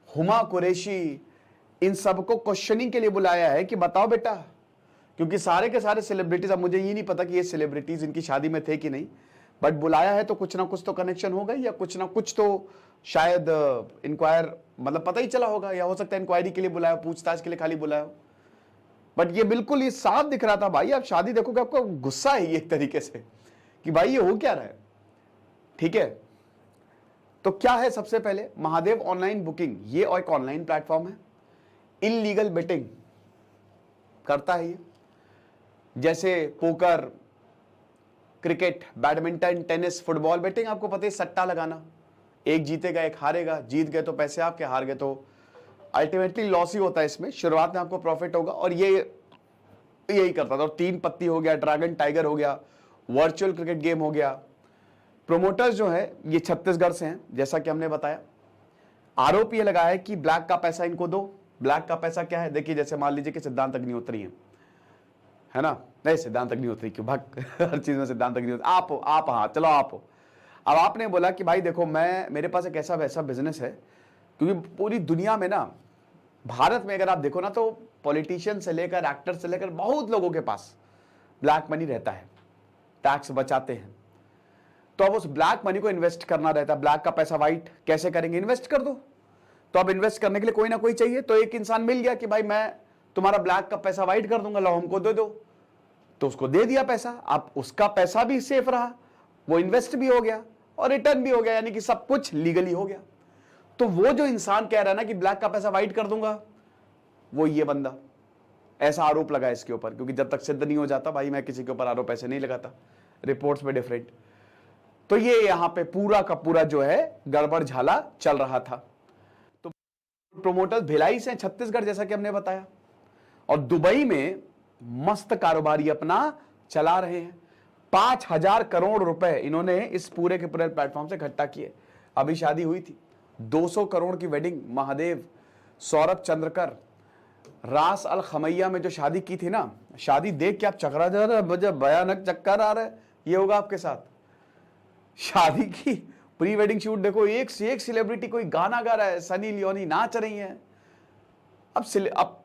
हुमा कुरैशी, इन सबको क्वेश्चनिंग के लिए बुलाया है कि बताओ बेटा, क्योंकि सारे के सारे सेलिब्रिटीज, अब मुझे ये नहीं पता कि ये सेलिब्रिटीज इनकी शादी में थे कि नहीं, बट बुलाया है तो कुछ ना कुछ तो कनेक्शन होगा, या कुछ ना कुछ तो शायद इंक्वायर, मतलब पता ही चला होगा, या हो सकता है इंक्वायरी के लिए बुलाया, पूछताछ के लिए खाली बुलाया हो। बट ये बिल्कुल ये साफ दिख रहा था भाई, आप शादी देखोगे आपको गुस्सा है एक तरीके से कि भाई ये हो क्या रहा है। ठीक है, तो क्या है, सबसे पहले महादेव ऑनलाइन बुकिंग, ये और एक ऑनलाइन प्लेटफॉर्म है, इलीगल बेटिंग करता है ये, जैसे poker, cricket, badminton, tennis, football betting, आपको पता है सट्टा लगाना, एक जीतेगा एक हारेगा, जीत गए तो पैसे आपके, हार गए तो अल्टीमेटली लॉस ही होता है इसमें, शुरुआत में आपको प्रॉफिट होगा, और ये यही करता था। और 3 पत्ती हो गया, ड्रैगन टाइगर हो गया, वर्चुअल क्रिकेट गेम हो गया। प्रोमोटर्स जो है ये छत्तीसगढ़ से हैं, जैसा कि हमने बताया। आरोप ये लगाया है कि ब्लैक का पैसा इनको दो। ब्लैक का पैसा क्या है, देखिए जैसे मान लीजिए कि सिद्धांत अग्निहोत्री है ना, नहीं सिद्धांत अग्निहोत्री क्यों भक्त हर चीज में सिद्धांत अग्निहोत्री, आप हो, हाँ चलो आप हो। अब आपने बोला कि भाई देखो मेरे पास एक ऐसा वैसा बिजनेस है, क्योंकि पूरी दुनिया में ना, भारत में अगर आप देखो ना, तो पॉलिटिशियन से लेकर एक्टर से लेकर बहुत लोगों के पास ब्लैक मनी रहता है, टैक्स बचाते हैं। तो अब उस ब्लैक मनी को इन्वेस्ट करना रहता है, ब्लैक का पैसा व्हाइट कैसे करेंगे, इन्वेस्ट कर दो। तो अब इन्वेस्ट करने के लिए कोई ना कोई चाहिए, तो एक इंसान मिल गया कि भाई मैं तुम्हारा ब्लैक का पैसा व्हाइट कर दूंगा, लो हमको दे दो, तो उसको दे दिया पैसा। अब उसका पैसा भी सेफ रहा, वो इन्वेस्ट भी हो गया और रिटर्न भी हो गया, यानी कि सब कुछ लीगली हो गया। तो वो जो इंसान कह रहा है ना कि ब्लैक का पैसा व्हाइट कर दूंगा, वो ये बंदा ऐसा आरोप लगा इसके ऊपर, क्योंकि जब तक सिद्ध नहीं हो जाता भाई मैं किसी के ऊपर आरोप ऐसे नहीं लगाता, रिपोर्ट्स में डिफरेंट। तो ये यहां पे पूरा का पूरा जो है गड़बड़ झाला चल रहा था। तो प्रोमोटर्स भिलाई से, छत्तीसगढ़ जैसा कि हमने बताया, और दुबई में मस्त कारोबारी अपना चला रहे हैं। 5,000 करोड़ रुपए इन्होंने इस पूरे के पूरे प्लेटफॉर्म से इकट्ठा किए। अभी शादी हुई थी, 200 करोड़ की वेडिंग, महादेव, सौरभ चंद्रकर, रास अल खमैया में जो शादी की थी ना, शादी देख के आप चकरा जा रहे हैं, भयानक चक्कर आ रहा है, ये होगा आपके साथ। शादी की प्री वेडिंग शूट देखो, एक से एक सेलिब्रिटी, कोई गाना गा रहा है, सनी लियोनी नाच रही है। अब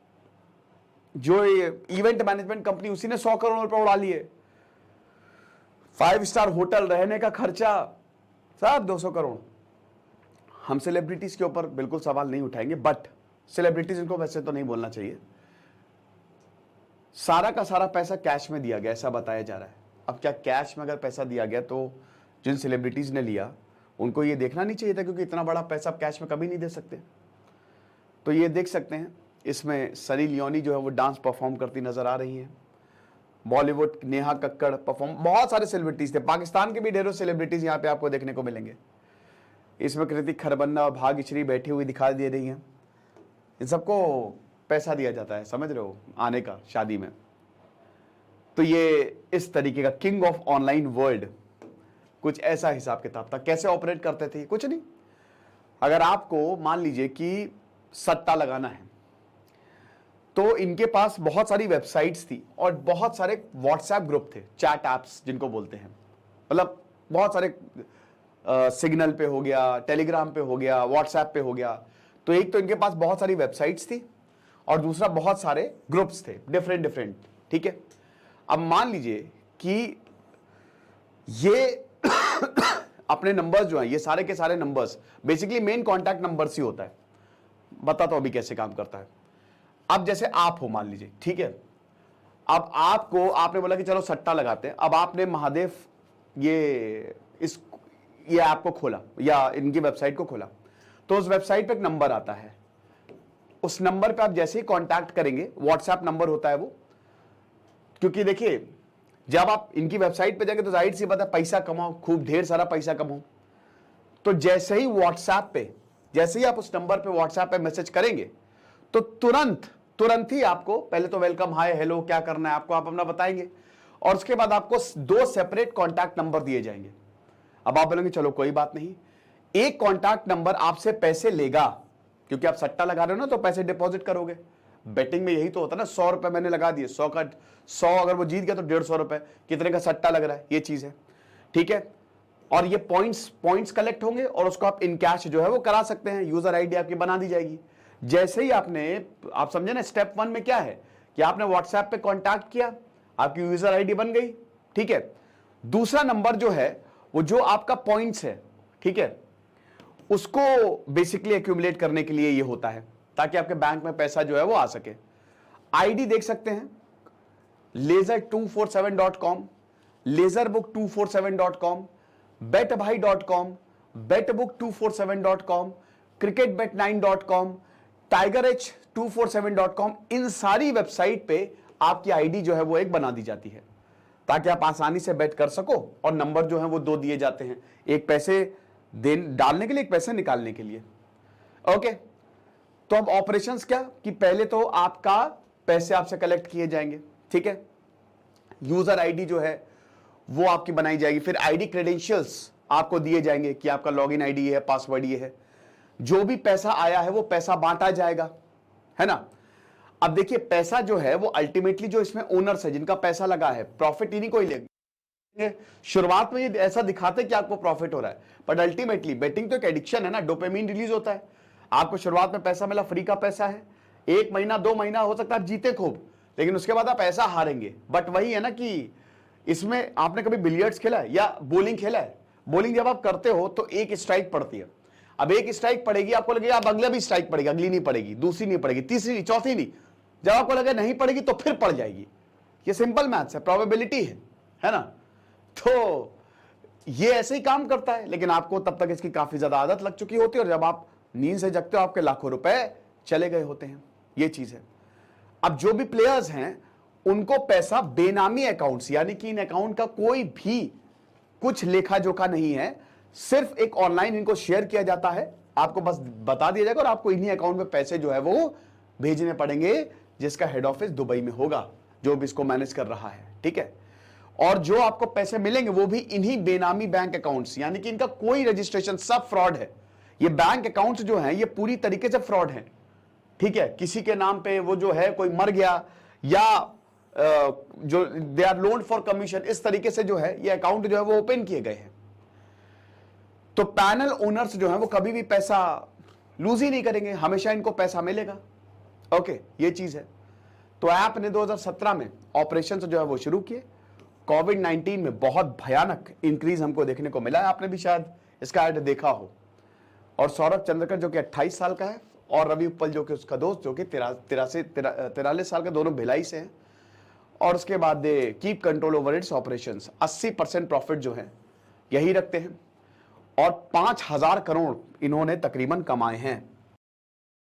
जो इवेंट मैनेजमेंट कंपनी, उसी ने 100 करोड़ रुपए उड़ा लिए। 5 स्टार होटल, रहने का खर्चा सब 200 करोड़। हम सेलिब्रिटीज के ऊपर बिल्कुल सवाल नहीं उठाएंगे, बट सेलिब्रिटीज इनको वैसे तो नहीं बोलना चाहिए। सारा का सारा पैसा कैश में दिया गया, ऐसा बताया जा रहा है। अब क्या कैश में अगर पैसा दिया गया तो जिन सेलिब्रिटीज ने लिया उनको ये देखना नहीं चाहिए था, क्योंकि इतना बड़ा पैसा आप कैश में कभी नहीं दे सकते। तो ये देख सकते हैं, इसमें सनी लियोनी जो है वो डांस परफॉर्म करती नजर आ रही है। बॉलीवुड नेहा कक्कड़ परफॉर्म, बहुत सारे सेलिब्रिटीज थे, पाकिस्तान के भी ढेरों सेलिब्रिटीज यहाँ पे आपको देखने को मिलेंगे। इसमें कृतिक खरबंदा और भाग्यश्री बैठी हुई दिखाई दे रही हैं। इन सबको पैसा दिया जाता है, समझ रहे हो, आने का शादी में। तो ये इस तरीके का किंग ऑफ ऑनलाइन वर्ल्ड, कुछ ऐसा हिसाब किताब था। कैसे ऑपरेट करते थे, कुछ नहीं। अगर आपको मान लीजिए कि सट्टा लगाना है, तो इनके पास बहुत सारी वेबसाइट्स थी और बहुत सारे व्हाट्सएप ग्रुप थे, चैट ऐप्स जिनको बोलते हैं, मतलब बहुत सारे सिग्नल पे हो गया, टेलीग्राम पे हो गया, व्हाट्सएप पे हो गया। तो एक तो इनके पास बहुत सारी वेबसाइट्स थी और दूसरा बहुत सारे ग्रुप्स थे, डिफरेंट। ठीक है, अब मान लीजिए कि ये अपने नंबर्स जो हैं, ये सारे के सारे numbers basically main contact numbers ही होता है। बताता हूं अभी कैसे काम करता है। अब जैसे आप हो, मान लीजिए, ठीक है, अब आपने बोला कि चलो सट्टा लगाते हैं। अब आपने महादेव ये ऐप को खोला या इनकी वेबसाइट को खोला, तो उस वेबसाइट पे एक नंबर आता है। उस नंबर पे आप जैसे ही कांटेक्ट करेंगे, व्हाट्सएप नंबर होता है वो, क्योंकि देखिए जब आप इनकी वेबसाइट पे जाएंगे तो जाहिर सी बात है पैसा कमाओ, खूब ढेर सारा पैसा कमाओ। तो जैसे ही व्हाट्सएप पे, जैसे ही आप उस नंबर पे व्हाट्सएप पे मैसेज करेंगे, तो तुरंत ही आपको पहले तो वेलकम, हाय, हेलो, क्या करना है आपको, आप अपना बताएंगे, और उसके बाद आपको 2 सेपरेट कॉन्टैक्ट नंबर दिए जाएंगे। अब आप बोलेंगे चलो कोई बात नहीं, एक कॉन्टैक्ट नंबर आपसे पैसे लेगा, क्योंकि आप सट्टा लगा रहे हो ना, तो पैसे डिपॉजिट करोगे। बेटिंग में यही तो होता है ना, 100 रुपए मैंने लगा दिए, 100 अगर वो जीत गया तो 150 रुपए, कितने का सट्टा लग रहा है, ये चीज है। ठीक है, और ये पॉइंट्स कलेक्ट होंगे और उसको आप इन कैश जो है वो करा सकते हैं। यूजर आईडी आपकी बना दी जाएगी। जैसे ही आप समझे ना, स्टेप 1 में क्या है कि आपने व्हाट्सएप पे कांटेक्ट किया, आपकी यूजर आईडी बन गई, ठीक है। दूसरा नंबर जो है वो जो आपका पॉइंट्स है, ठीक है, उसको बेसिकली एक्यूमुलेट करने के लिए ये होता है ताकि आपके बैंक में पैसा जो है वो आ सके। आईडी देख सकते हैं laser247.com, laserbook247.com, betbhai.com, betbook247.com, cricketbet9.com, tigerh247.com, इन सारी वेबसाइट पे आपकी आईडी जो है वो एक बना दी जाती है ताकि आप आसानी से बेट कर सको। और नंबर जो है वो 2 दिए जाते हैं, एक पैसे डालने के लिए, एक पैसे निकालने के लिए। ओके, तो अब ऑपरेशंस क्या कि पहले तो आपका पैसे आपसे कलेक्ट किए जाएंगे, ठीक है। यूजर आईडी जो है वो आपकी बनाई जाएगी, फिर आईडी क्रेडेंशियल्स आपको दिए जाएंगे कि आपका लॉगिन आईडी है, पासवर्ड ये है। जो भी पैसा आया है वो पैसा बांटा जाएगा, है ना। अब देखिए पैसा जो है वो अल्टीमेटली जो इसमें ओनर्स है जिनका पैसा लगा है, प्रॉफिट इन्हीं को ही लेंगे। शुरुआत में ये ऐसा दिखाते हैं कि आपको प्रॉफिट हो रहा है, बट अल्टीमेटली बेटिंग तो एक एडिक्शन है ना, डोपामिन रिलीज होता है। आपको शुरुआत में पैसा मिला, फ्री का पैसा है, 1 महीना 2 महीना हो सकता है आप जीते खूब, लेकिन उसके बाद आप ऐसा हारेंगे। बट वही है ना कि इसमें आपने कभी बिलियर्ड्स खेला है या बॉलिंग खेला है? बॉलिंग जब आप करते हो तो एक स्ट्राइक पड़ती है। अब एक स्ट्राइक पड़ेगी, आपको लगेगा अब अगला भी स्ट्राइक पड़ेगी, अगली नहीं पड़ेगी, दूसरी नहीं पड़ेगी, तीसरी नहीं, चौथी नहीं। जब आपको लगे नहीं पड़ेगी तो फिर पड़ जाएगी। ये सिंपल मैथ्स है, प्रोबेबिलिटी है ना। तो ये ऐसे ही काम करता है, लेकिन आपको तब तक इसकी काफी ज्यादा आदत लग चुकी होती है और जब आप नींद से जगते हो आपके लाखों रुपए चले गए होते हैं। ये चीज है। अब जो भी प्लेयर्स हैं उनको पैसा बेनामी अकाउंट्स, यानी कि इन अकाउंट का कोई भी कुछ लेखा जोखा नहीं है, सिर्फ एक ऑनलाइन इनको शेयर किया जाता है, आपको बस बता दिया जाएगा और आपको इन्हीं अकाउंट में पैसे जो है वो भेजने पड़ेंगे, जिसका हेड ऑफिस दुबई में होगा, जो भी इसको मैनेज कर रहा है, ठीक है। और जो आपको पैसे मिलेंगे वो भी इन्हीं बेनामी बैंक अकाउंट्स, यानी कि इनका कोई रजिस्ट्रेशन, सब फ्रॉड है। ये बैंक अकाउंट्स जो हैं ये पूरी तरीके से फ्रॉड हैं, ठीक है। किसी के नाम पे वो जो है कोई मर गया या जो they are loan for commission, इस तरीके से जो है ये अकाउंट जो है वो ओपन किए गए हैं। तो पैनल ओनर्स जो है वो कभी भी पैसा लूज ही नहीं करेंगे, हमेशा इनको पैसा मिलेगा। ओके, ये चीज है। तो ऐप ने 2017 में ऑपरेशन जो है वो शुरू किए। कोविड-19 में बहुत भयानक इंक्रीज हमको देखने को मिला है, आपने भी शायद इसका ऐड देखा हो। और सौरभ चंद्रकर जो कि 28 साल का है और रवि उपल जो कि उसका दोस्त जो कि 43 साल के, दोनों भिलाई से हैं। और उसके बाद they keep control over it's operations. 80% profit जो है यही रखते हैं और 5,000 करोड़ इन्होंने तकरीबन कमाए हैं।